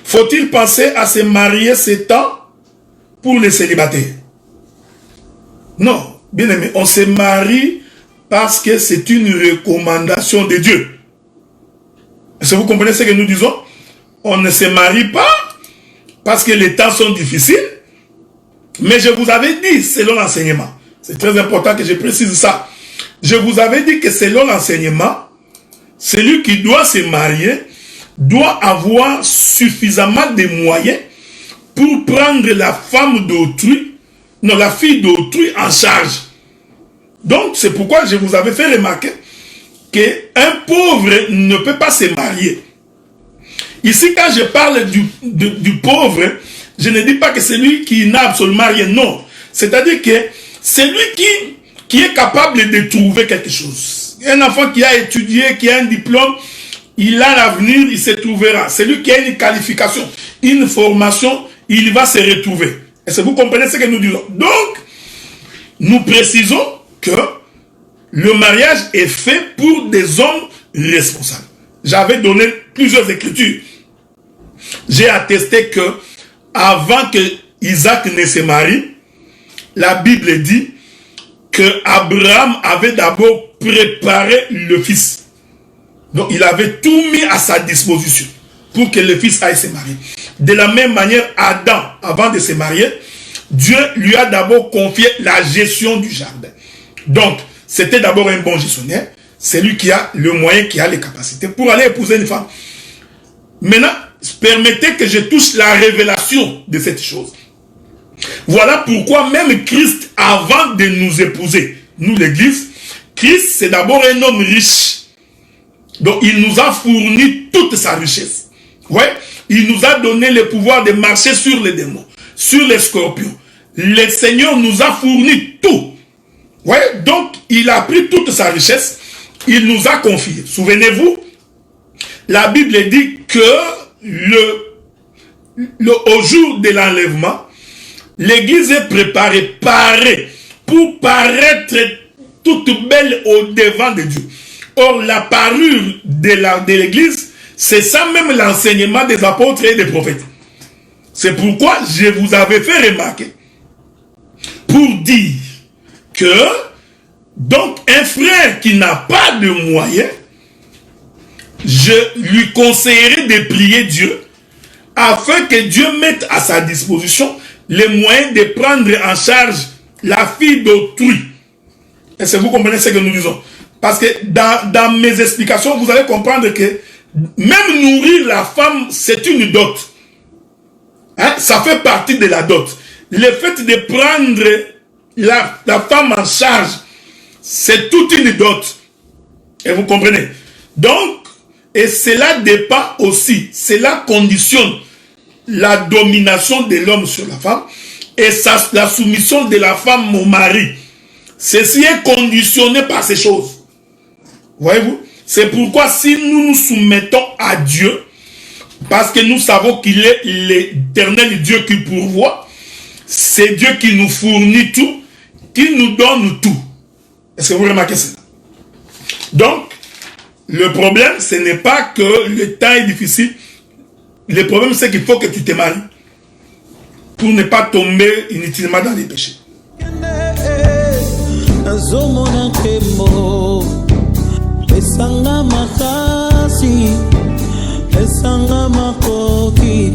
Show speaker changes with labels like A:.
A: Faut-il penser à se marier ces temps pour les célibataires? Non, bien aimé, on se marie parce que c'est une recommandation de Dieu. Est-ce que vous comprenez ce que nous disons? On ne se marie pas parce que les temps sont difficiles, mais je vous avais dit, selon l'enseignement, c'est très important que je précise ça, je vous avais dit que selon l'enseignement, celui qui doit se marier doit avoir suffisamment de moyens pour prendre la femme d'autrui, non, la fille d'autrui en charge. Donc, c'est pourquoi je vous avais fait remarquer qu'un pauvre ne peut pas se marier. Ici, quand je parle du pauvre, je ne dis pas que c'est lui qui n'a absolument rien, non. C'est-à-dire que c'est lui qui est capable de trouver quelque chose. Un enfant qui a étudié, qui a un diplôme, il a l'avenir, il se trouvera. Celui qui a une qualification, une formation, il va se retrouver. Est-ce que vous comprenez ce que nous disons? Donc, nous précisons que le mariage est fait pour des hommes responsables. J'avais donné plusieurs écritures. J'ai attesté que avant que Isaac ne se marie, la Bible dit que Abraham avait d'abord préparé le fils. Donc il avait tout mis à sa disposition pour que le fils aille se marier. De la même manière, Adam, avant de se marier, Dieu lui a d'abord confié la gestion du jardin. Donc, c'était d'abord un bon gestionnaire. C'est lui qui a le moyen, qui a les capacités pour aller épouser une femme. Maintenant, permettez que je touche la révélation de cette chose. Voilà pourquoi même Christ, avant de nous épouser, nous l'église, Christ c'est d'abord un homme riche. Donc il nous a fourni toute sa richesse. Ouais, il nous a donné le pouvoir de marcher sur les démons, sur les scorpions. Le Seigneur nous a fourni tout. Ouais, donc il a pris toute sa richesse, il nous a confié. Souvenez-vous, la Bible dit que au jour de l'enlèvement, l'église est préparée, parée, pour paraître toute belle au devant de Dieu. Or, la parure de l'église, c'est ça même l'enseignement des apôtres et des prophètes. C'est pourquoi je vous avais fait remarquer, pour dire que, donc, un frère qui n'a pas de moyens, je lui conseillerais de prier Dieu, afin que Dieu mette à sa disposition les moyens de prendre en charge la fille d'autrui. Est-ce que vous comprenez ce que nous disons? Parce que dans mes explications, vous allez comprendre que même nourrir la femme, c'est une dot. Hein? Ça fait partie de la dot. Le fait de prendre la femme en charge, c'est toute une dot. Et vous comprenez? Donc, et cela dépend aussi, cela conditionne la domination de l'homme sur la femme et la soumission de la femme au mari. Ceci est conditionné par ces choses. Voyez-vous? C'est pourquoi si nous nous soumettons à Dieu, parce que nous savons qu'il est l'éternel Dieu qui pourvoit, c'est Dieu qui nous fournit tout, qui nous donne tout. Est-ce que vous remarquez cela? Donc, le problème, ce n'est pas que le temps est difficile. Le problème, c'est qu'il faut que tu te maries pour ne pas tomber inutilement dans les péchés. Esanga makasi, esanga makoki.